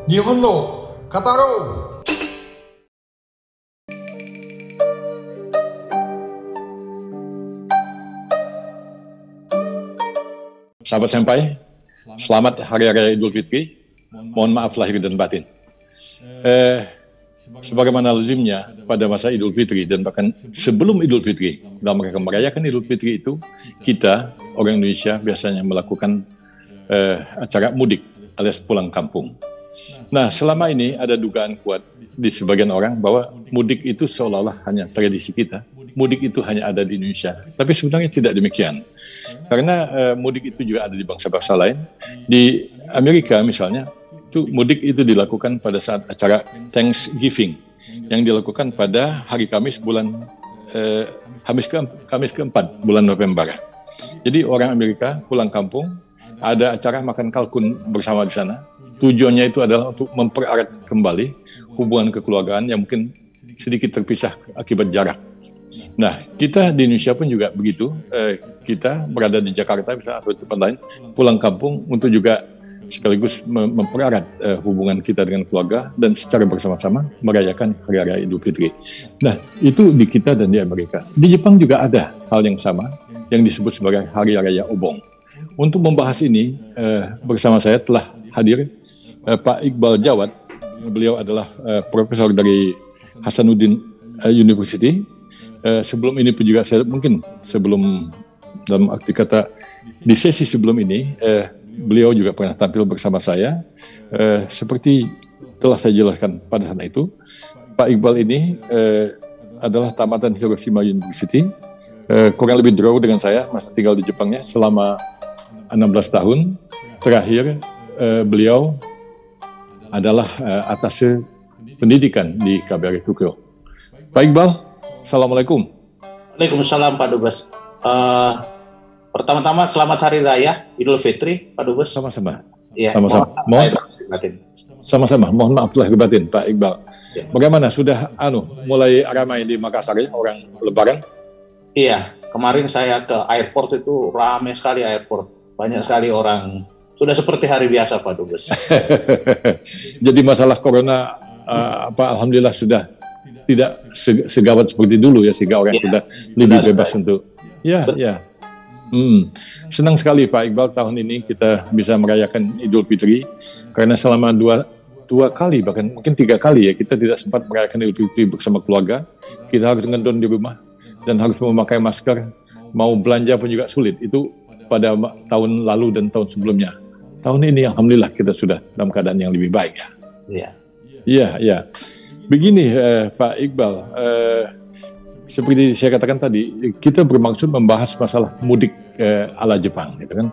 日本の語ろう。Sahabat Senpai, selamat Hari Raya Idul Fitri. Mohon maaf lahir dan batin. Sebagaimana lazimnya pada masa Idul Fitri dan bahkan sebelum Idul Fitri, dalam mereka merayakan Idul Fitri itu, kita orang Indonesia biasanya melakukan acara mudik alias pulang kampung. Nah, selama ini ada dugaan kuat di sebagian orang bahwa mudik itu seolah-olah hanya tradisi kita. Mudik itu hanya ada di Indonesia. Tapi sebenarnya tidak demikian. Karena mudik itu juga ada di bangsa-bangsa lain. Di Amerika misalnya, itu mudik itu dilakukan pada saat acara Thanksgiving yang dilakukan pada hari Kamis Kamis keempat bulan November. Jadi orang Amerika pulang kampung, ada acara makan kalkun bersama di sana. Tujuannya itu adalah untuk mempererat kembali hubungan kekeluargaan yang mungkin sedikit terpisah akibat jarak. Nah, kita di Indonesia pun juga begitu. Kita berada di Jakarta misalnya atau di tempat lain, pulang kampung untuk juga sekaligus mempererat hubungan kita dengan keluarga dan secara bersama-sama merayakan Hari Raya Idul Fitri. Nah, itu di kita dan di Amerika. Di Jepang juga ada hal yang sama yang disebut sebagai Hari Raya Obong. Untuk membahas ini bersama saya telah hadir Pak Iqbal Jawad. Beliau adalah profesor dari Hasanuddin University. Sebelum ini pun juga saya mungkin sebelum dalam arti kata di sesi sebelum ini beliau juga pernah tampil bersama saya. Seperti telah saya jelaskan pada saat itu, Pak Iqbal ini adalah tamatan Hiroshima University. Kurang lebih jauh dengan saya, masih tinggal di Jepangnya selama 16 tahun. Terakhir beliau adalah atase pendidikan di KBRI Tokyo. Pak Iqbal, Assalamualaikum. Waalaikumsalam Pak Dubes. Pertama-tama selamat Hari Raya Idul Fitri, Pak Dubes. Sama-sama. Ya, sama-sama. Sama-sama. Mohon maaf lahir batin, Pak Iqbal. Ya. Bagaimana sudah mulai ramai di Makassar ya, orang Lebaran? Iya, kemarin saya ke airport itu ramai sekali airport. Banyak sekali orang. Sudah seperti hari biasa, Pak Dubes. Jadi masalah corona, alhamdulillah sudah tidak segawat seperti dulu ya, sehingga orang sudah lebih bebas untuk. Ya. Senang sekali Pak Iqbal, tahun ini kita bisa merayakan Idul Fitri karena selama dua kali bahkan mungkin 3 kali ya kita tidak sempat merayakan Idul Fitri bersama keluarga. Kita harus ngedon di rumah dan harus memakai masker. Mau belanja pun juga sulit. Itu pada tahun lalu dan tahun sebelumnya. Tahun ini alhamdulillah kita sudah dalam keadaan yang lebih baik ya. Iya. Begini Pak Iqbal, seperti saya katakan tadi, kita bermaksud membahas masalah mudik ala Jepang, gitu kan.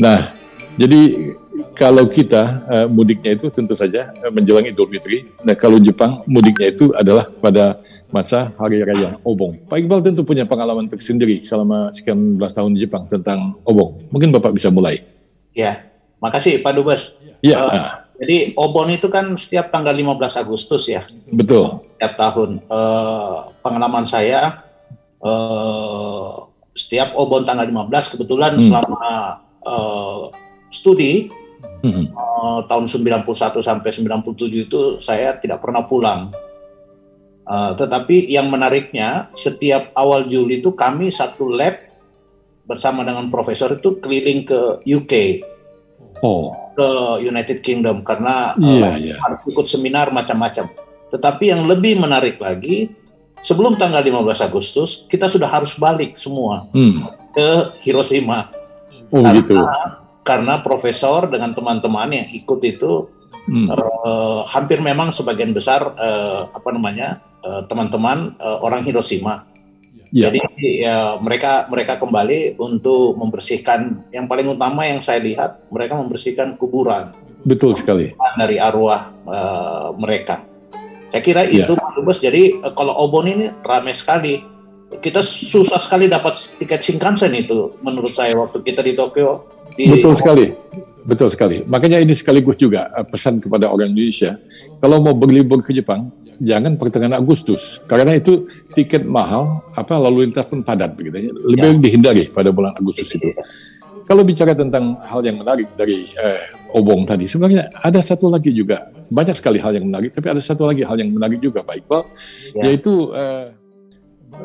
Nah, jadi kalau kita mudiknya itu tentu saja menjelang Idul Fitri. Nah, kalau Jepang mudiknya itu adalah pada masa Hari Raya Obong. Pak Iqbal tentu punya pengalaman tersendiri selama sekian belas tahun di Jepang tentang Obong. Mungkin Bapak bisa mulai. Ya, makasih Pak Dubes. Ya. Jadi Obon itu kan setiap tanggal 15 Agustus ya. Betul. Setiap tahun. Pengalaman saya setiap Obon tanggal 15 kebetulan selama studi tahun 91 sampai 97 itu saya tidak pernah pulang. Tetapi yang menariknya setiap awal Juli itu kami satu lab bersama dengan profesor itu keliling ke UK. Ke United Kingdom karena harus ikut seminar macam-macam. Tetapi yang lebih menarik lagi, sebelum tanggal 15 Agustus kita sudah harus balik semua ke Hiroshima. Karena profesor dengan teman-teman yang ikut itu hampir memang sebagian besar teman-teman orang Hiroshima. Jadi mereka kembali untuk membersihkan. Yang paling utama yang saya lihat, mereka membersihkan kuburan. Betul sekali. Dari arwah mereka. Saya kira itu Pak Dubes. Jadi kalau Obon ini ramai sekali. Kita susah sekali dapat tiket Shinkansen itu menurut saya waktu kita di Tokyo. Betul sekali. Makanya ini sekaligus juga pesan kepada orang Indonesia. Kalau mau berlibur ke Jepang, jangan pertengahan Agustus, karena itu tiket mahal, lalu lintas pun padat begitu. Lebih dihindari pada bulan Agustus itu. Kalau bicara tentang hal yang menarik dari obong tadi, sebenarnya ada satu lagi juga, banyak sekali hal yang menarik, tapi ada satu lagi hal yang menarik juga Pak Iqbal, yaitu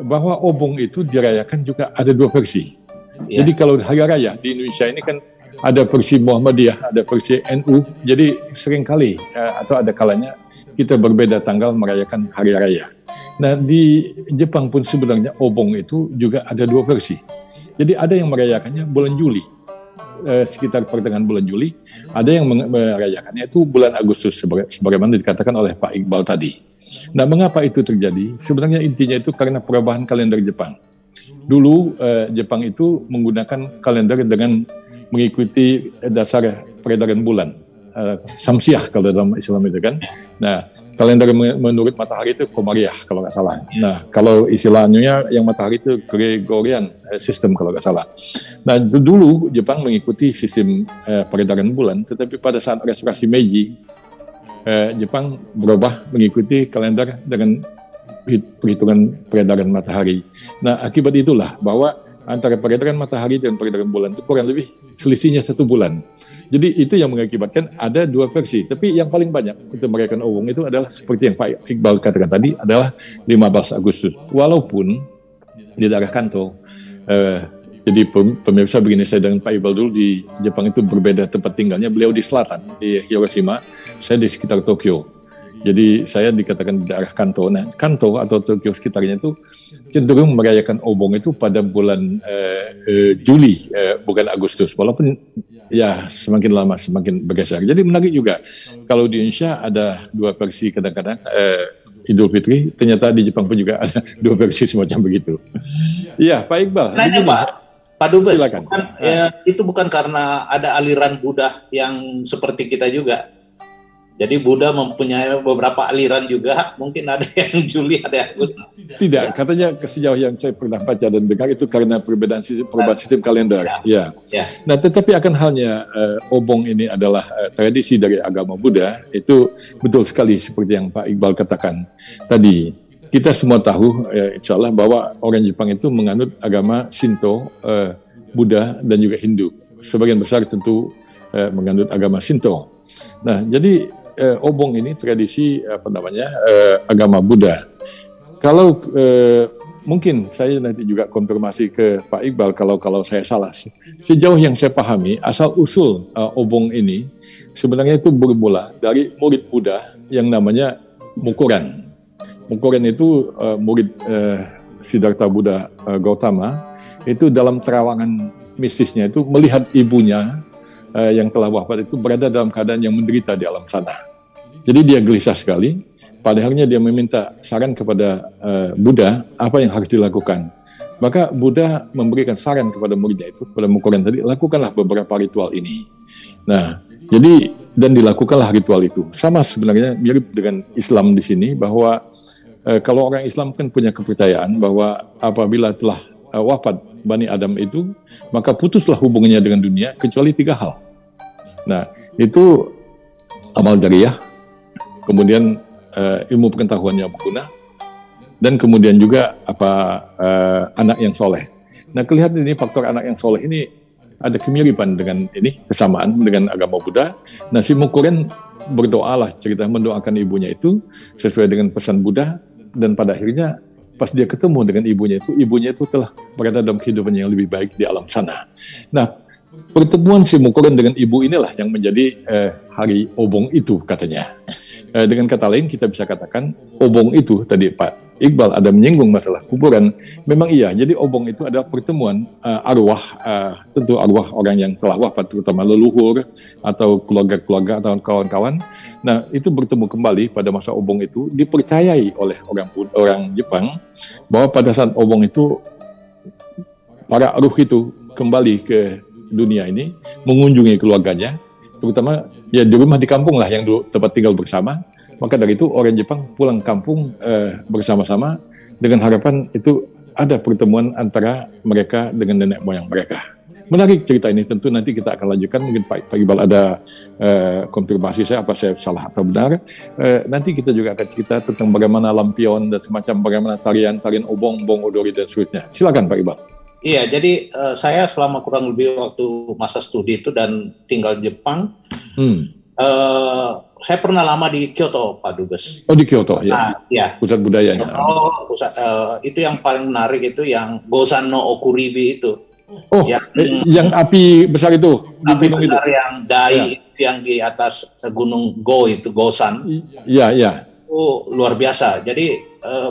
bahwa obong itu dirayakan juga ada dua versi. Jadi kalau hari raya di Indonesia ini kan ada versi Muhammadiyah, ada versi NU, jadi seringkali atau ada kalanya kita berbeda tanggal merayakan hari raya. Nah di Jepang pun sebenarnya obong itu juga ada dua versi. Jadi ada yang merayakannya bulan Juli, sekitar pertengahan bulan Juli, ada yang merayakannya itu bulan Agustus, sebagaimana dikatakan oleh Pak Iqbal tadi. Nah mengapa itu terjadi? Sebenarnya intinya itu karena perubahan kalender Jepang. Dulu Jepang itu menggunakan kalender dengan mengikuti dasar peredaran bulan, Samsiah kalau dalam Islam itu kan. Nah, kalender menurut matahari itu Komariah kalau nggak salah. Nah, kalau istilahnya yang matahari itu Gregorian system kalau nggak salah. Nah, dulu Jepang mengikuti sistem peredaran bulan, tetapi pada saat restorasi Meiji, Jepang berubah mengikuti kalender dengan perhitungan peredaran matahari. Nah, akibat itulah bahwa antara peredaran matahari dan peredaran bulan itu kurang lebih selisihnya 1 bulan. Jadi itu yang mengakibatkan ada dua versi. Tapi yang paling banyak untuk merayakan obong itu adalah seperti yang Pak Iqbal katakan tadi adalah 15 Agustus. Walaupun di daerah Kanto, jadi pemirsa begini, saya dengan Pak Iqbal dulu di Jepang itu berbeda tempat tinggalnya. Beliau di selatan, di Hiroshima, saya di sekitar Tokyo. Jadi saya dikatakan di daerah Kanto. Nah, Kanto atau Tokyo sekitarnya itu cenderung merayakan obong itu pada bulan Juli, bukan Agustus. Walaupun ya semakin lama semakin bergeser. Jadi menarik juga. Kalau di Indonesia ada dua versi kadang-kadang Idul Fitri, ternyata di Jepang pun juga ada dua versi semacam begitu. Iya, Pak Iqbal. Pak Dubes, silakan. Itu bukan karena ada aliran Buddha yang seperti kita juga. Jadi Buddha mempunyai beberapa aliran juga, mungkin ada yang Juli, ada yang Agustus. Tidak, katanya sejauh yang saya pernah baca dan dengar itu karena perubahan sistem kalender. Ya. Nah, tetapi akan halnya obong ini adalah tradisi dari agama Buddha, itu betul sekali seperti yang Pak Iqbal katakan tadi. Kita semua tahu, insya Allah, bahwa orang Jepang itu menganut agama Shinto, Buddha, dan juga Hindu. Sebagian besar tentu menganut agama Shinto. Nah, jadi obong ini tradisi agama Buddha. Kalau mungkin saya nanti juga konfirmasi ke Pak Iqbal kalau saya salah. Sejauh yang saya pahami, asal usul obong ini sebenarnya itu bermula dari murid Buddha yang namanya Mukoran. Mukoran itu murid Siddhartha Buddha Gautama, itu dalam terawangan mistisnya itu melihat ibunya yang telah wafat itu berada dalam keadaan yang menderita di alam sana. Jadi dia gelisah sekali. Pada akhirnya dia meminta saran kepada Buddha apa yang harus dilakukan. Maka Buddha memberikan saran kepada muridnya itu, kepada Mukoran tadi, lakukanlah beberapa ritual ini. Nah, jadi dan dilakukanlah ritual itu. Sama sebenarnya mirip dengan Islam di sini, bahwa kalau orang Islam kan punya kepercayaan bahwa apabila telah wafat Bani Adam itu, maka putuslah hubungannya dengan dunia kecuali 3 hal. Nah, itu amal jariyah, kemudian ilmu pengetahuan yang berguna, dan kemudian juga anak yang soleh. Nah, kelihatan ini faktor anak yang soleh ini ada kemiripan dengan ini, kesamaan dengan agama Buddha. Nah, si Mukoran berdoalah, mendoakan ibunya itu sesuai dengan pesan Buddha, dan pada akhirnya pas dia ketemu dengan ibunya itu telah berada dalam kehidupan yang lebih baik di alam sana. Nah, pertemuan si Mukoran dengan ibu inilah yang menjadi hari obong itu katanya. Dengan kata lain kita bisa katakan obong itu tadi Pak Iqbal ada menyinggung masalah kuburan. Memang iya, jadi obong itu adalah pertemuan arwah, tentu arwah orang yang telah wafat, terutama leluhur atau keluarga-keluarga atau kawan-kawan. Nah, itu bertemu kembali pada masa obong itu, dipercayai oleh orang Jepang bahwa pada saat obong itu para ruh itu kembali ke dunia ini, mengunjungi keluarganya, terutama ya di rumah di kampung lah yang dulu tempat tinggal bersama. Maka dari itu orang Jepang pulang kampung bersama-sama dengan harapan itu ada pertemuan antara mereka dengan nenek moyang mereka. Menarik cerita ini, tentu nanti kita akan lanjutkan. Mungkin Pak Iqbal ada konfirmasi saya, apa saya salah atau benar. Nanti kita juga akan cerita tentang bagaimana lampion dan semacam bagaimana tarian obong, bong odori dan seterusnya. Silakan Pak Iqbal. Iya, jadi saya selama kurang lebih waktu masa studi itu dan tinggal di Jepang, saya pernah lama di Kyoto, Pak Dubes. Oh, di Kyoto, ya. Nah, ya. Pusat budayanya. Itu yang paling menarik itu yang Gozan no Okuribi itu. Oh, yang api besar itu. Api besar itu. Yang Dai itu yang di atas gunung Go itu, Gosan. Iya, iya. Itu luar biasa. Jadi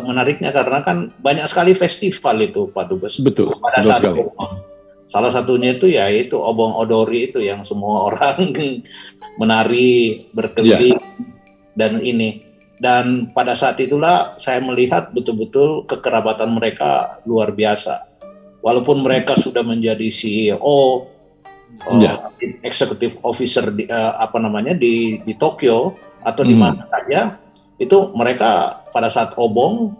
menariknya karena kan banyak sekali festival itu, Pak Dubes. Betul. Pada saat itu. Salah satunya itu ya itu Obong Odori itu yang semua orang menari, berkeliling, dan ini. Dan pada saat itulah saya melihat betul-betul kekerabatan mereka luar biasa. Walaupun mereka sudah menjadi CEO, executive officer di Tokyo atau di mana saja, itu mereka pada saat Obong,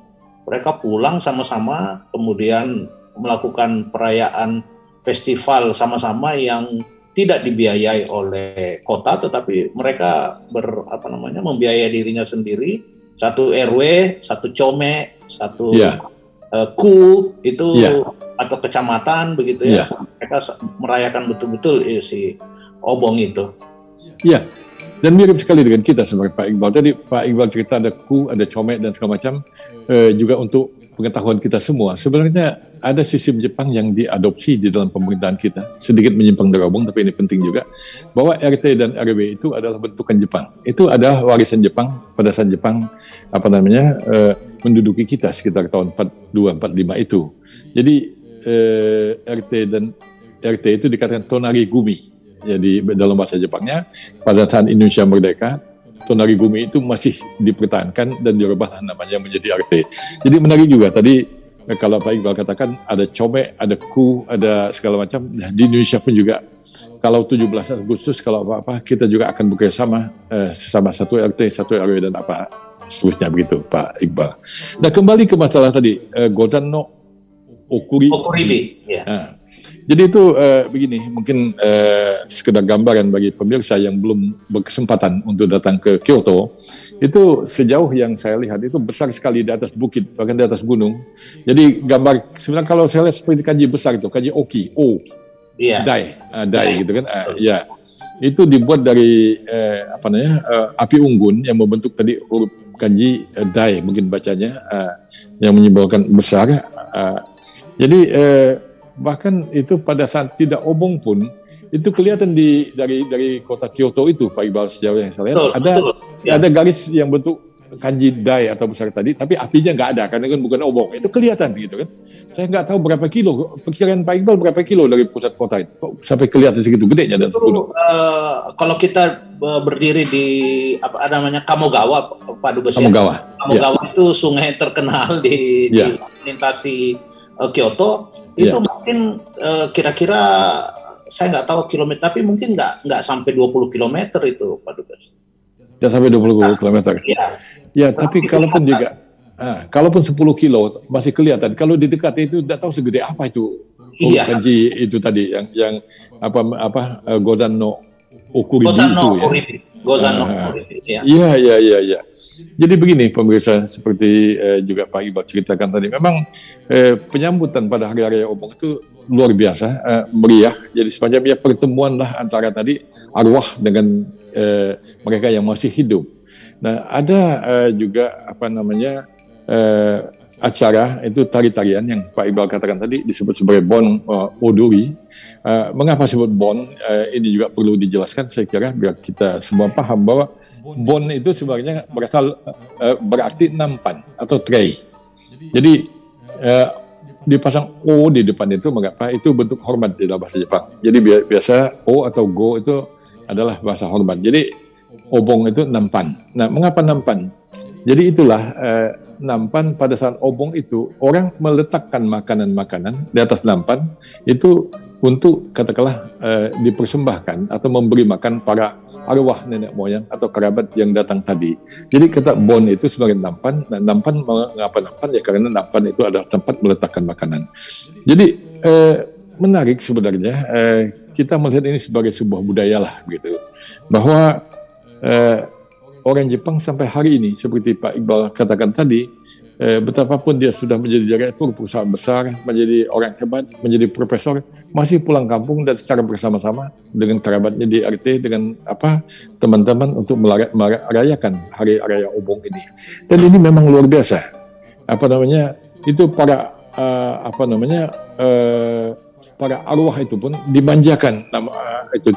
mereka pulang sama-sama, kemudian melakukan perayaan festival sama-sama yang tidak dibiayai oleh kota, tetapi mereka membiayai dirinya sendiri. Satu RW, satu come, satu ku itu atau kecamatan begitu ya. Mereka merayakan betul-betul si Obong itu. Iya. Dan mirip sekali dengan kita sebagai Pak Iqbal. Tadi Pak Iqbal cerita ada ku, ada come dan segala macam. Juga untuk pengetahuan kita semua, sebenarnya ada sistem Jepang yang diadopsi di dalam pemerintahan kita. Sedikit menyimpang dari Obong, tapi ini penting juga, bahwa RT dan RW itu adalah bentukan Jepang. Itu adalah warisan Jepang pada saat Jepang menduduki kita sekitar tahun 42-45 itu. Jadi RT dan RT itu dikatakan tonari gumi. Jadi dalam bahasa Jepangnya, pada saat Indonesia merdeka, tonari gumi itu masih dipertahankan dan dirubah namanya menjadi RT. Jadi menarik juga tadi kalau Pak Iqbal katakan ada come, ada ku, ada segala macam. Nah, di Indonesia pun juga kalau 17 Agustus kalau apa-apa kita juga akan bekerjasama sesama satu RT, satu RW dan apa seterusnya begitu Pak Iqbal. Nah, kembali ke masalah tadi Gozan no Okuribi. Ya. Nah, jadi itu begini, mungkin sekedar gambaran bagi pemirsa yang belum berkesempatan untuk datang ke Kyoto, itu sejauh yang saya lihat itu besar sekali di atas bukit, bahkan di atas gunung. Jadi gambar, sebenarnya kalau saya lihat seperti kanji besar itu, kanji Oki, Dai gitu kan, ya. Itu dibuat dari api unggun yang membentuk tadi huruf kanji Dai, mungkin bacanya, yang menyimbolkan besar. Jadi bahkan itu pada saat tidak Obong pun itu kelihatan dari kota Kyoto itu Pak Iqbal, sejauh yang saya lihat ada garis yang bentuk kanji Dai atau besar tadi, tapi apinya nggak ada karena kan bukan Obong, itu kelihatan gitu kan. Saya nggak tahu berapa kilo, perkiraan Pak Iqbal berapa kilo dari pusat kota itu kok sampai kelihatan segitu gedenya dan kalau kita berdiri di Kamogawa, Pak Dubes. Kamogawa itu sungai terkenal di melintasi Kyoto. Itu mungkin kira-kira saya nggak tahu kilometer, tapi mungkin nggak sampai 20 kilometer itu, Pak Dubes. Nggak sampai 20 kilometer. Ya, tapi kalaupun juga, kalaupun 10 kilo masih kelihatan. Kalau di dekat itu nggak tahu segede apa itu. Kanji itu tadi yang Gozan no Okuribi itu ya. Gozan no Okuribi. Iya. Jadi begini pemirsa, seperti juga Pak Iqbal ceritakan tadi, memang penyambutan pada Hari Raya Obong itu luar biasa, meriah. Jadi semacam pertemuan lah antara tadi arwah dengan mereka yang masih hidup. Nah, ada juga acara itu tari-tarian yang Pak Iqbal katakan tadi disebut sebagai Bon Odori. Mengapa disebut Bon? Ini juga perlu dijelaskan saya kira biar kita semua paham bahwa Bon itu sebenarnya berarti nampan atau tray. Jadi dipasang O di depan itu, mengapa? Itu bentuk hormat di dalam bahasa Jepang. Jadi biasa O atau Go itu adalah bahasa hormat. Jadi Obong itu nampan. Nah, mengapa nampan? Jadi itulah nampan pada saat Obong itu orang meletakkan makanan-makanan di atas nampan itu untuk katakanlah dipersembahkan atau memberi makan para arwah nenek moyang atau kerabat yang datang tadi. Jadi kata Bon itu sebagai nampan. Nah, nampan mengapa nampan? Ya karena nampan itu adalah tempat meletakkan makanan. Jadi menarik sebenarnya kita melihat ini sebagai sebuah budaya lah gitu. Bahwa orang Jepang sampai hari ini seperti Pak Iqbal katakan tadi betapapun dia sudah menjadi direktur perusahaan besar, menjadi orang hebat, menjadi profesor, masih pulang kampung dan secara bersama-sama dengan kerabatnya di RT, dengan teman-teman untuk merayakan hari raya Obong ini. Dan ini memang luar biasa. Itu para para arwah itu pun dimanjakan, nama itu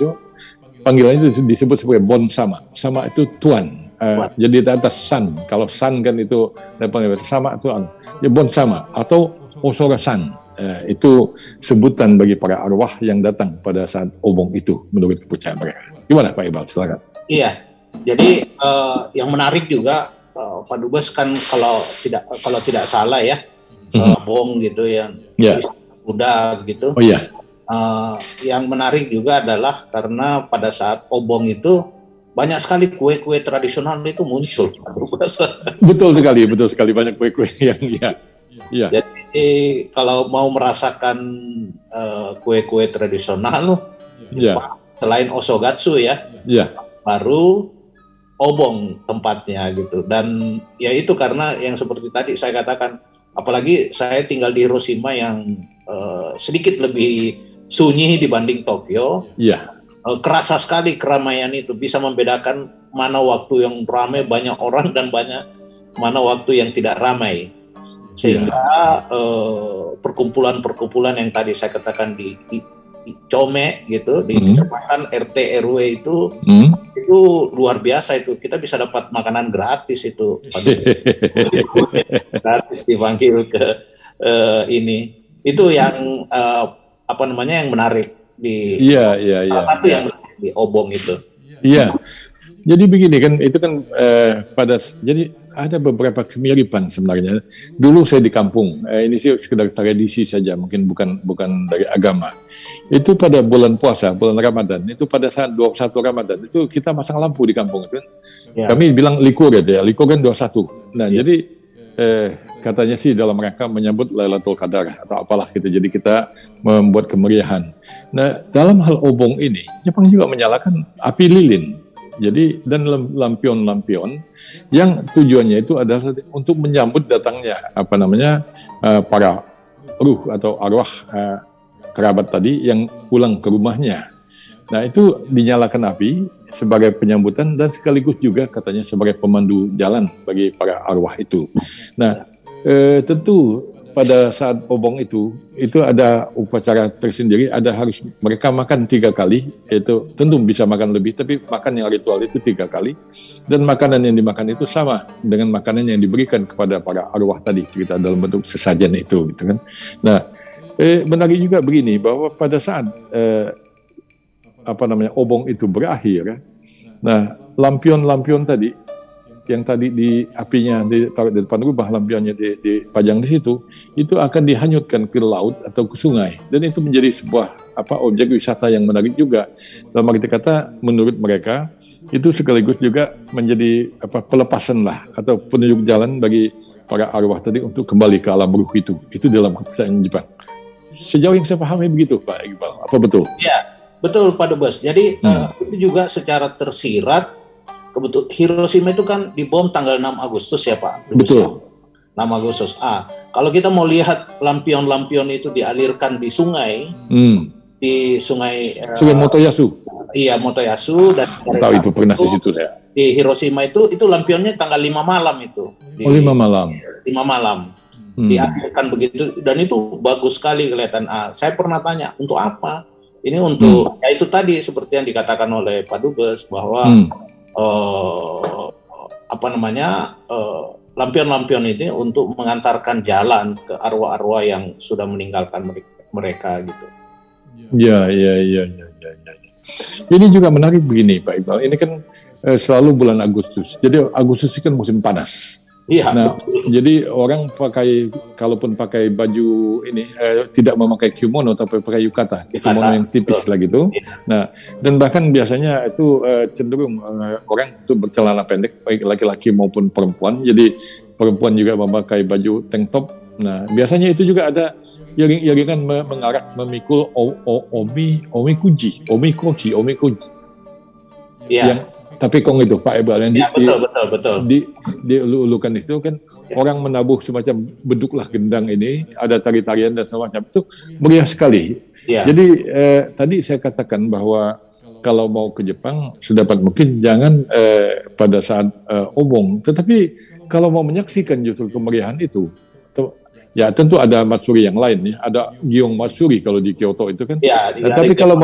panggilannya itu disebut sebagai Bon Sama. Sama itu tuan. Jadi di atas san. Kalau san kan itu sama tuan. Ya Bon Sama atau Osora San. Itu sebutan bagi para arwah yang datang pada saat Obong itu menurut kepercayaan mereka. Gimana Pak Iqbal? Silakan. Iya. Jadi yang menarik juga Pak Dubes kan kalau tidak salah ya, Obong gitu yang muda gitu. Oh iya. Yang menarik juga adalah karena pada saat Obong itu banyak sekali kue-kue tradisional itu muncul. Betul sekali banyak kue-kue yang ya. Jadi kalau mau merasakan kue-kue tradisional, selain Osogatsu baru Obong tempatnya gitu. Dan ya itu karena yang seperti tadi saya katakan, apalagi saya tinggal di Hiroshima yang sedikit lebih sunyi dibanding Tokyo. Iya. Kerasa sekali keramaian itu, bisa membedakan mana waktu yang ramai banyak orang dan mana waktu yang tidak ramai. Sehingga perkumpulan-perkumpulan yang tadi saya katakan di Come gitu, di kecamatan RT RW itu luar biasa itu. Kita bisa dapat makanan gratis itu. Gratis dipanggil ke ini. Itu yang yang menarik di salah satu yang di Obong itu. Iya. Jadi begini kan, itu kan jadi ada beberapa kemiripan sebenarnya. Dulu saya di kampung, ini sih sekedar tradisi saja, mungkin bukan dari agama. Itu pada bulan puasa, bulan Ramadan, itu pada saat 21 Ramadan, itu kita masang lampu di kampung kan. Ya. Kami bilang likur ya, likur kan 21. Nah, jadi katanya sih dalam rangka menyambut Lailatul Qadar atau apalah gitu. Jadi kita membuat kemeriahan. Nah, dalam hal Obong ini, Jepang juga menyalakan api lilin. Jadi dan lampion-lampion yang tujuannya itu adalah untuk menyambut datangnya para ruh atau arwah kerabat tadi yang pulang ke rumahnya. Nah, itu dinyalakan api sebagai penyambutan dan sekaligus juga katanya sebagai pemandu jalan bagi para arwah itu. Nah, tentu pada saat Obong itu ada upacara tersendiri, harus mereka makan 3 kali, itu tentu bisa makan lebih, tapi makan yang ritual itu 3 kali, dan makanan yang dimakan itu sama dengan makanan yang diberikan kepada para arwah tadi, cerita dalam bentuk sesajen itu, gitu kan. Nah, menarik juga begini, bahwa pada saat Obong itu berakhir, nah lampion-lampion tadi yang tadi di apinya ditaruh di depan rumah, lampionnya dipajang di situ, itu akan dihanyutkan ke laut atau ke sungai, dan itu menjadi sebuah objek wisata yang menarik juga. Dalam arti kata, menurut mereka itu sekaligus juga menjadi pelepasan lah atau penunjuk jalan bagi para arwah tadi untuk kembali ke alam ruh itu. Itu dalam kepercayaan Jepang. Sejauh yang saya pahami begitu, Pak Iqbal. Apa betul? Ya, betul Pak Dubes. Jadi itu juga secara tersirat. Kebetulan Hiroshima itu kan dibom tanggal 6 Agustus ya Pak. Betul. 6 Agustus. Kalau kita mau lihat lampion-lampion itu dialirkan di sungai, di sungai Motoyasu. Iya, Motoyasu, dan tahu itu pernah di situ saya. Di Hiroshima itu lampionnya tanggal 5 malam itu. 5 malam. 5 malam. Dialirkan begitu, dan itu bagus sekali kelihatan. Saya pernah tanya, untuk apa? Ini untuk ya itu tadi seperti yang dikatakan oleh Pak Dubes bahwa lampion-lampion ini untuk mengantarkan jalan ke arwah-arwah yang sudah meninggalkan mereka gitu. Ya. Ini juga menarik begini Pak Iqbal. Ini kan selalu bulan Agustus. Jadi Agustus itu kan musim panas. Iya. Nah, jadi orang kalaupun pakai baju ini tidak memakai kimono tapi pakai yukata, kimono yang tipis lah gitu. Nah, dan bahkan biasanya itu cenderung orang itu bercelana pendek, baik laki-laki maupun perempuan. Jadi perempuan juga memakai baju tank top. Nah, biasanya itu juga ada iring-iringan mengarak memikul omikoji. Iya. Tapi kong itu Pak Iqbal yang betul. diulukan itu kan orang menabuh semacam beduklah gendang ini, ada tari-tarian dan semacam itu meriah sekali. Ya. Jadi tadi saya katakan bahwa kalau mau ke Jepang sedapat mungkin jangan pada saat obong, tetapi kalau mau menyaksikan justru kemeriahan itu, ya tentu ada matsuri yang lain ya, ada Giong Matsuri kalau di Kyoto itu kan. Ya, tapi kalau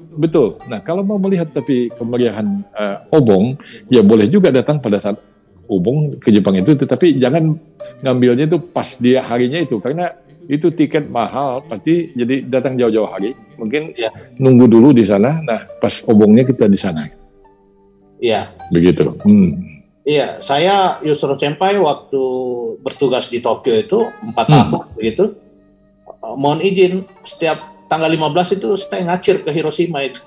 betul, nah kalau mau melihat tapi kemeriahan obong, ya boleh juga datang pada saat obong ke Jepang itu, tetapi jangan ngambilnya itu pas dia harinya itu, karena itu tiket mahal pasti, jadi datang jauh-jauh hari, mungkin nunggu dulu di sana, nah pas obongnya kita di sana. Iya. Begitu. Iya, saya Yusron Senpai waktu bertugas di Tokyo itu 4 tahun begitu, mohon izin setiap tanggal 15 itu saya ngacir ke Hiroshima itu.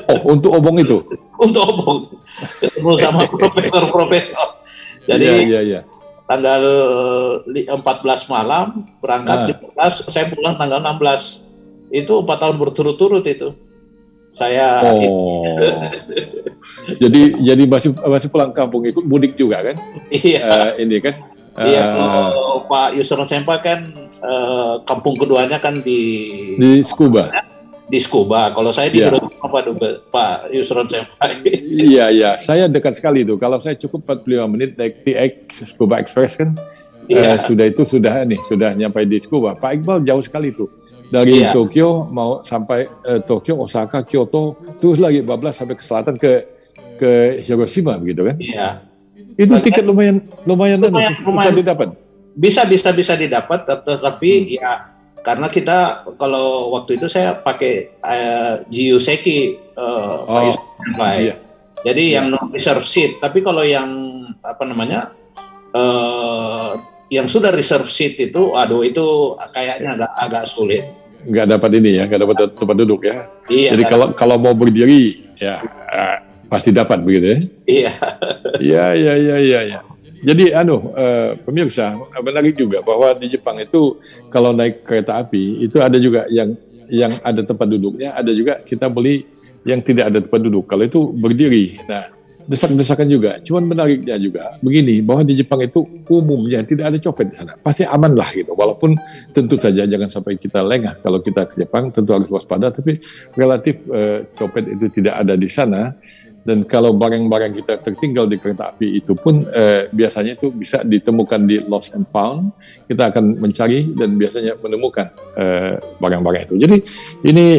Oh, untuk obong itu? Untuk obong, ketemu sama profesor-profesor. Jadi tanggal 14 malam berangkat, saya pulang tanggal 16. Itu 4 tahun berturut-turut itu. Saya jadi masih pulang kampung, ikut mudik juga kan? Iya. Ini kan? Iya, kalau Pak Yusron Senpai kan kampung keduanya kan di Tsukuba. Di Tsukuba. Kalau saya di Hiroshima, Pak Yusron Senpai. Iya, saya dekat sekali itu. Kalau saya cukup 45 menit naik TX Tsukuba Express kan, sudah nyampe di Tsukuba. Pak Iqbal jauh sekali itu. Dari Tokyo mau sampai Tokyo, Osaka, Kyoto, terus lagi bablas sampai ke selatan ke Hiroshima begitu kan? Iya. Itu tiket lumayan didapat. Bisa didapat, tetapi ya karena kita kalau waktu itu saya pakai Jiyuseki jadi yang non reserve seat. Tapi kalau yang yang sudah reserve seat itu, itu kayaknya agak sulit. Nggak dapat ini ya, nggak dapat tempat duduk ya. Iya, jadi kalau mau berdiri ya pasti dapat begitu ya. Iya. Jadi pemirsa, menarik juga bahwa di Jepang itu kalau naik kereta api itu ada juga yang ada tempat duduknya, ada juga kita beli yang tidak ada tempat duduk. Kalau itu berdiri, nah desak-desakan juga. Cuman menariknya juga begini, bahwa di Jepang itu umumnya tidak ada copet di sana. Pasti aman lah gitu. Walaupun tentu saja jangan sampai kita lengah kalau kita ke Jepang, tentu harus waspada. Tapi relatif copet itu tidak ada di sana. Dan kalau barang-barang kita tertinggal di kereta api itu pun biasanya itu bisa ditemukan di lost and found. Kita akan mencari dan biasanya menemukan barang-barang itu. Jadi ini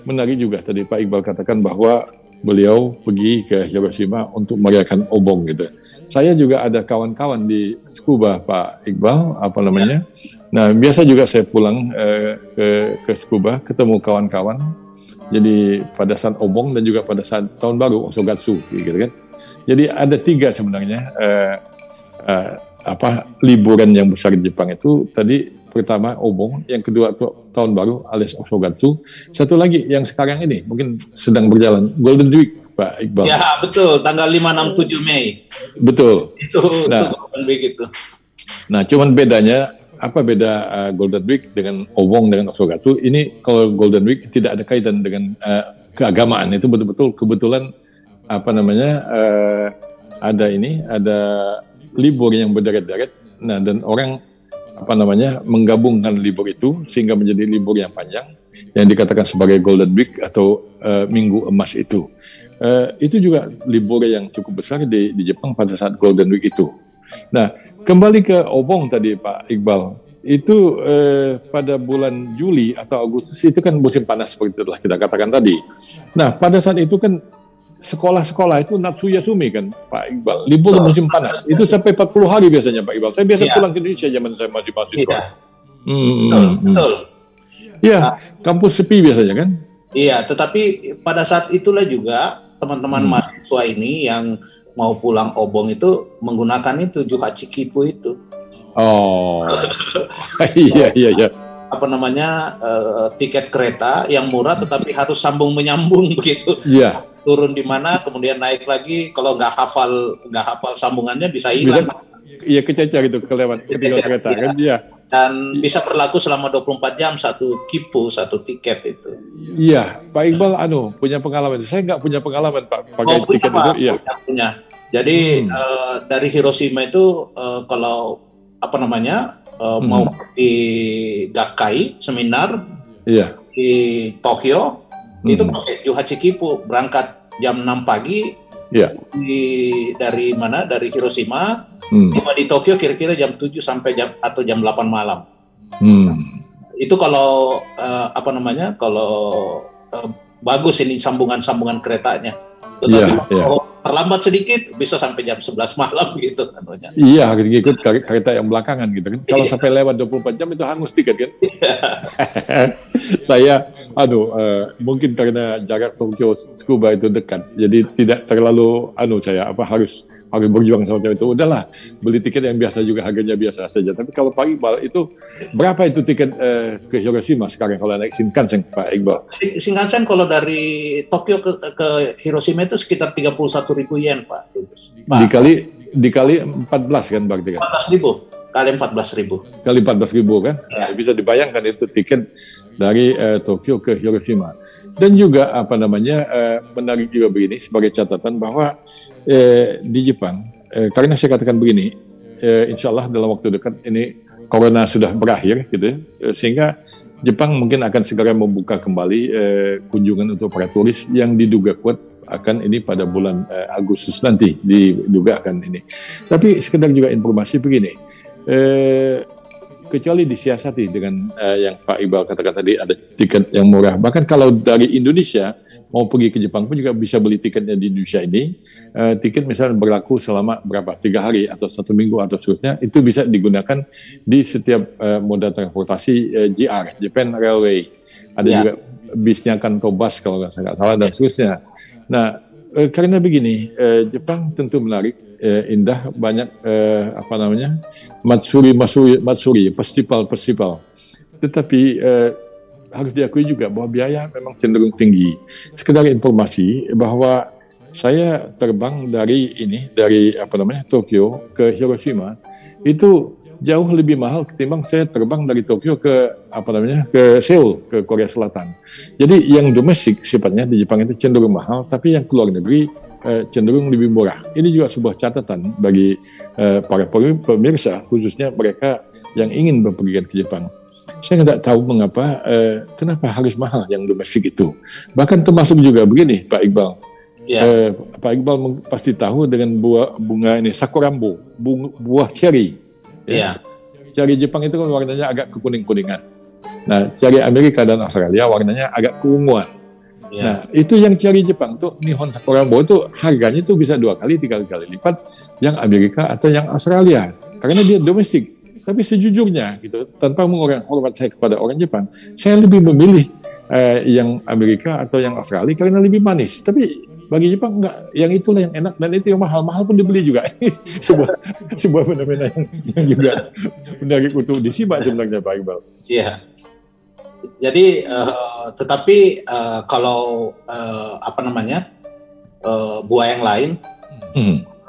menarik juga tadi Pak Iqbal katakan bahwa beliau pergi ke Hiroshima untuk merayakan obong gitu. Saya juga ada kawan-kawan di Tsukuba Pak Iqbal, Nah biasa juga saya pulang ke Tsukuba, ketemu kawan-kawan. Jadi pada saat obong dan juga pada saat tahun baru Osogatsu gitu kan. Jadi ada 3 sebenarnya liburan yang besar di Jepang itu. Tadi pertama obong, yang kedua tahun baru alias Osogatsu. Satu lagi yang sekarang ini mungkin sedang berjalan, Golden Week Pak Iqbal. Ya betul, tanggal 5, 6, 7 Mei. Betul. Itu Golden Week itu. Nah cuman bedanya, apa beda Golden Week dengan obong dengan Osogatsu? Ini kalau Golden Week tidak ada kaitan dengan keagamaan, itu betul-betul kebetulan ada libur yang berderet-deret. Nah dan orang menggabungkan libur itu sehingga menjadi libur yang panjang yang dikatakan sebagai Golden Week atau Minggu Emas itu. Itu juga libur yang cukup besar di Jepang pada saat Golden Week itu. Nah, kembali ke obong tadi Pak Iqbal, itu pada bulan Juli atau Agustus itu kan musim panas seperti itulah kita katakan tadi. Nah, pada saat itu kan sekolah-sekolah itu Natsuyasumi kan Pak Iqbal, libur musim panas itu sampai 40 hari biasanya Pak Iqbal. Saya biasa pulang ke Indonesia zaman saya masih mahasiswa. Betul. Iya, kampus sepi biasanya kan. Iya, tetapi pada saat itulah juga teman-teman mahasiswa ini yang mau pulang obong itu menggunakan itu Juhachi Kipu itu. Oh, iya. Tiket kereta yang murah tetapi harus sambung menyambung begitu. Iya. Turun di mana kemudian naik lagi, kalau nggak hafal sambungannya bisa hilang. Iya, kececer itu kelewat ketinggalan kereta kan dia. Dan bisa berlaku selama 24 jam satu tiket itu. Iya, Pak Iqbal punya pengalaman. Saya nggak punya pengalaman Pak pakai tiket itu. Iya. Jadi dari Hiroshima itu kalau apa namanya mau di Gakkai seminar di Tokyo itu pakai Yuhachikipu, berangkat jam 6 pagi dari mana? Dari Hiroshima, tiba di Tokyo kira-kira jam 7 sampai jam 8 malam. Itu kalau apa namanya? Kalau bagus ini sambungan keretanya. Tetapi kalau terlambat sedikit bisa sampai jam 11 malam gitu kan. Iya, ikut kereta yang belakangan gitu kan. Kalau sampai lewat 24 jam itu hangus tiket kan. Saya mungkin karena jarak Tokyo Tsukuba itu dekat. Jadi tidak terlalu harus berjuang sama itu. Udahlah, beli tiket yang biasa juga, harganya biasa saja. Tapi kalau Pak Iqbal itu berapa itu tiket ke Hiroshima sekarang kalau naik Shinkansen, Pak Iqbal? Shinkansen kalau dari Tokyo ke Hiroshima itu sekitar 31.000 yen, Pak. Dikali 14 kan berarti kan? 14.000 kali 14.000. Kali 14.000 kan? Ya. Nah, bisa dibayangkan itu tiket dari Tokyo ke Hiroshima. Dan juga menarik juga begini sebagai catatan bahwa di Jepang, karena saya katakan begini, insya Allah dalam waktu dekat ini Corona sudah berakhir gitu, sehingga Jepang mungkin akan segera membuka kembali kunjungan untuk para turis yang diduga kuat akan ini pada bulan Agustus nanti diduga akan ini. Tapi sekedar juga informasi begini, kecuali disiasati dengan yang Pak Iqbal katakan tadi ada tiket yang murah. Bahkan kalau dari Indonesia mau pergi ke Jepang pun juga bisa beli tiketnya di Indonesia ini. Tiket misalnya berlaku selama 3 hari atau 1 minggu atau seterusnya, itu bisa digunakan di setiap moda transportasi JR, Japan Railway. Ada juga bisnya Kanto Bus kalau nggak salah dan seterusnya. Nah, karena begini, Jepang tentu menarik, indah, banyak matsuri, festival. Tetapi harus diakui juga bahwa biaya memang cenderung tinggi. Sekedar informasi bahwa saya terbang dari Tokyo ke Hiroshima itu jauh lebih mahal ketimbang saya terbang dari Tokyo ke Seoul, ke Korea Selatan. Jadi yang domestik sifatnya di Jepang itu cenderung mahal, tapi yang keluar negeri cenderung lebih murah. Ini juga sebuah catatan bagi para pemirsa, khususnya mereka yang ingin berpergian ke Jepang. Saya tidak tahu mengapa, kenapa harus mahal yang domestik itu. Bahkan termasuk juga begini, Pak Iqbal. Pak Iqbal pasti tahu dengan bunga ini sakurambo, buah cherry. Cherry Jepang itu kan warnanya agak kekuning-kuningan. Nah, cherry Amerika dan Australia warnanya agak keunguan. Nah, itu yang cherry Jepang tuh Nihon Sakurambo itu harganya tuh bisa 2 kali, 3 kali lipat yang Amerika atau yang Australia. Karena dia domestik. Tapi sejujurnya gitu, tanpa mengurangi hormat saya kepada orang Jepang, saya lebih memilih yang Amerika atau yang Australia karena lebih manis. Tapi bagi Jepang enggak, yang itulah yang enak dan itu yang mahal pun dibeli juga. sebuah fenomena yang juga menarik untuk disimak sebenarnya, Pak Iqbal. Iya. Jadi tetapi kalau buah yang lain,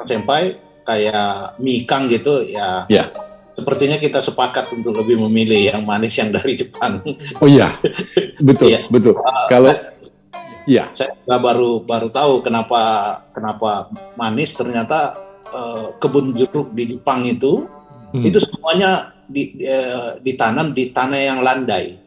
Senpai kayak Mikang gitu ya. Sepertinya kita sepakat untuk lebih memilih yang manis yang dari Jepang. Oh iya, betul. Kalau saya baru tahu kenapa manis. Ternyata kebun jeruk di Jepang itu semuanya ditanam di tanah yang landai.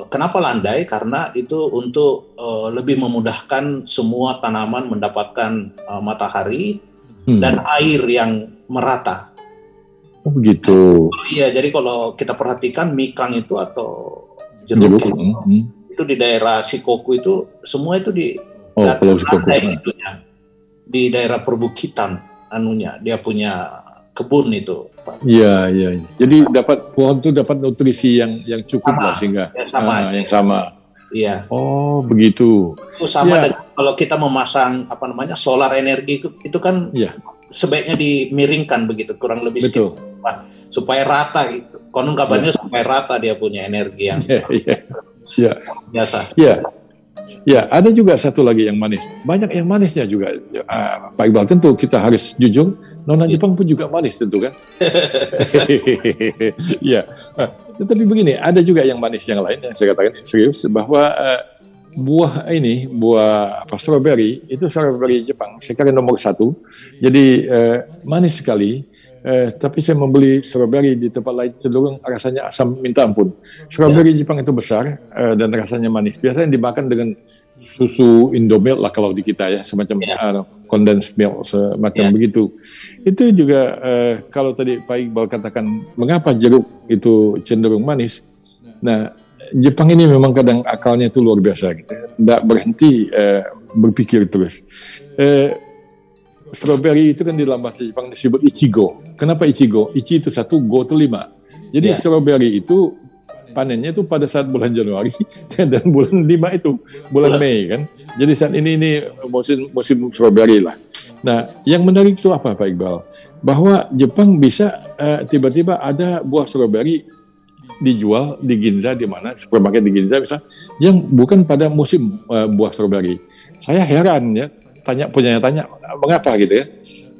Kenapa landai? Karena itu untuk lebih memudahkan semua tanaman mendapatkan matahari dan air yang merata. Oh begitu. Iya, jadi kalau kita perhatikan Mikang itu atau jeruk itu di daerah Shikoku itu semua itu di daerah perbukitan dia punya kebun itu. Iya. Jadi pohon itu dapat nutrisi yang cukup lah sehingga yang sama. Iya. Oh begitu. Itu sama dengan kalau kita memasang solar energi itu kan sebaiknya dimiringkan begitu, kurang lebih sedikit, supaya rata gitu. Konon kabarnya supaya rata dia punya energi yang biasa. Ya, ada juga satu lagi yang manis. Banyak yang manisnya juga, Pak Iqbal. Tentu kita harus jujur, nona Jepang pun juga manis tentu kan. Tetapi begini, ada juga yang manis yang lain yang saya katakan serius bahwa buah ini, buah apa strawberry itu strawberry Jepang sekarang nomor 1. Jadi manis sekali. Tapi saya membeli strawberry di tempat lain cenderung rasanya asam minta ampun. Strawberry Jepang itu besar dan rasanya manis. Biasanya dimakan dengan susu Indomilk lah kalau di kita ya, semacam condensed milk semacam begitu. Itu juga kalau tadi Pak Iqbal katakan mengapa jeruk itu cenderung manis. Nah, Jepang ini memang kadang akalnya itu luar biasa gitu. Tidak berhenti berpikir terus. Strawberry itu kan di dalam bahasa Jepang disebut ichigo. Kenapa ichigo? Ichi itu 1, go itu 5. Jadi strawberry itu panennya itu pada saat bulan Januari dan bulan 5 itu bulan Mei kan. Jadi saat ini musim strawberry lah. Nah, yang menarik itu apa Pak Iqbal? Bahwa Jepang bisa tiba-tiba ada buah strawberry dijual di Ginza, di mana supermarket di Ginza bisa, yang bukan pada musim buah strawberry. Saya heran ya, tanya mengapa gitu ya.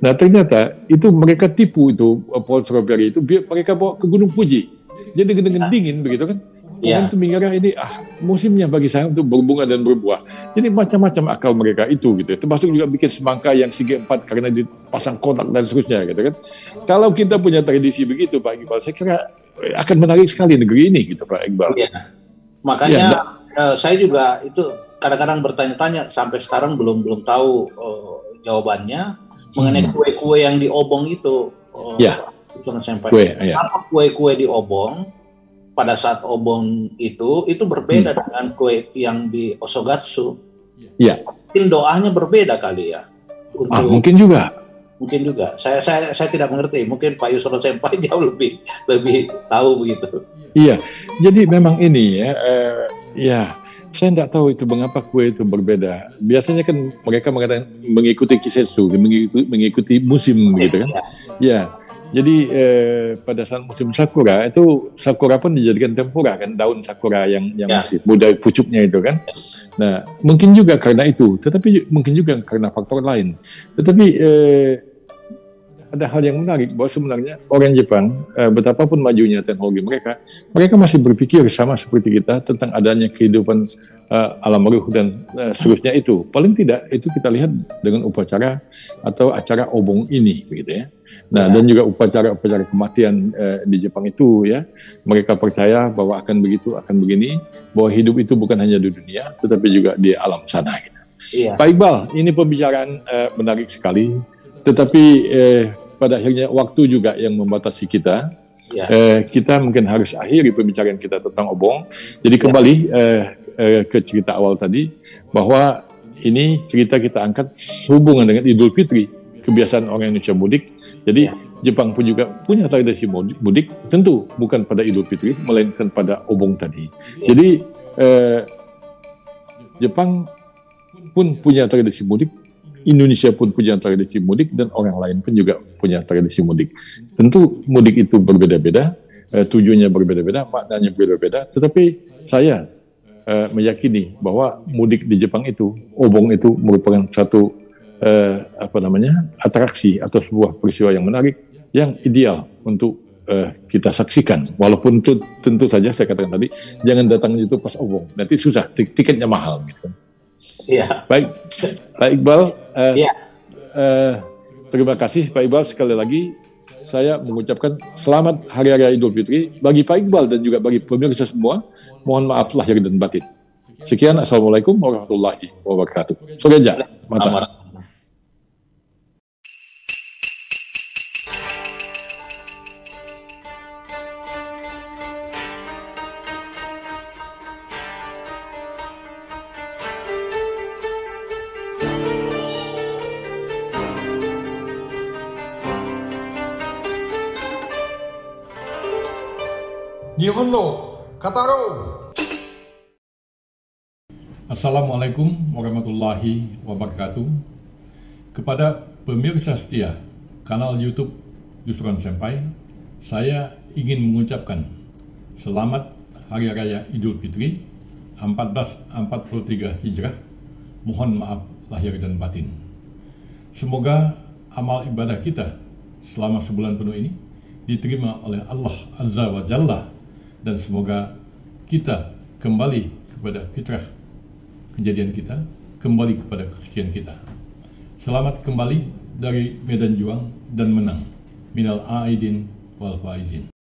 Nah ternyata itu mereka tipu itu pohon strawberry itu mereka bawa ke Gunung Fuji. Jadi dengan dingin begitu kan. Pohon itu mengira ini musimnya bagi saya untuk berbunga dan berbuah. Jadi macam-macam akal mereka itu gitu. Termasuk juga bikin semangka yang segi 4 karena dipasang kotak dan seterusnya gitu kan. Kalau kita punya tradisi begitu Pak Iqbal, saya kira akan menarik sekali negeri ini gitu Pak Iqbal. Iya. Makanya saya juga itu kadang-kadang bertanya-tanya sampai sekarang belum tahu jawabannya mengenai kue-kue yang diobong itu. Apa kue-kue diobong pada saat obong itu berbeda dengan kue yang di Osogatsu. Iya. Mungkin doanya berbeda kali ya. Mungkin juga. Saya tidak mengerti. Mungkin Pak Yusron Senpai jauh lebih tahu begitu. Iya. Jadi memang ini ya. Saya tidak tahu itu mengapa kue itu berbeda. Biasanya kan mereka mengatakan mengikuti kisetsu, mengikuti musim gitu kan. Ya. Jadi pada saat musim sakura itu sakura pun dijadikan tempura kan, daun sakura yang masih muda pucuknya itu kan. Nah, mungkin juga karena itu, tetapi mungkin juga karena faktor lain. Tetapi ada hal yang menarik bahwa sebenarnya orang Jepang betapapun majunya teknologi mereka masih berpikir sama seperti kita tentang adanya kehidupan alam ruh dan seterusnya itu. Paling tidak itu kita lihat dengan upacara atau acara obong ini begitu ya. Nah, dan juga upacara kematian di Jepang itu ya, mereka percaya bahwa akan begitu, akan begini, bahwa hidup itu bukan hanya di dunia, tetapi juga di alam sana gitu. Iya. Pak Iqbal, ini pembicaraan menarik sekali, tetapi pada akhirnya waktu juga yang membatasi kita. Kita mungkin harus akhiri pembicaraan kita tentang obong. Jadi kembali ke cerita awal tadi, bahwa ini cerita kita angkat hubungan dengan Idul Fitri, kebiasaan orang Indonesia mudik. Jadi Jepang pun juga punya tradisi mudik, tentu bukan pada Idul Fitri, melainkan pada obong tadi. Jadi Jepang pun punya tradisi mudik, Indonesia pun punya tradisi mudik, dan orang lain pun juga punya tradisi mudik. Tentu mudik itu berbeda-beda, tujuannya berbeda-beda, maknanya berbeda-beda, tetapi saya meyakini bahwa mudik di Jepang itu, obong itu merupakan satu atraksi atau sebuah peristiwa yang menarik, yang ideal untuk kita saksikan. Walaupun tentu saja saya katakan tadi, jangan datang itu pas obong, nanti susah, tiketnya mahal gitu. Iya. Baik, Pak Iqbal. Terima kasih Pak Iqbal, sekali lagi saya mengucapkan selamat Hari Raya Idul Fitri bagi Pak Iqbal dan juga bagi pemirsa semua. Mohon maaf lahir dan batin. Sekian, assalamualaikum warahmatullahi wabarakatuh. Soreja, mantap. Nihonno Kataro. Assalamualaikum warahmatullahi wabarakatuh. Kepada pemirsa setia kanal YouTube Yusron Senpai, saya ingin mengucapkan selamat Hari Raya Idul Fitri 1443 Hijrah. Mohon maaf lahir dan batin. Semoga amal ibadah kita selama sebulan penuh ini diterima oleh Allah Azza wa Jalla, dan semoga kita kembali kepada fitrah kejadian kita, kembali kepada kesucian kita. Selamat kembali dari medan juang dan menang. Minal aidin wal faizin.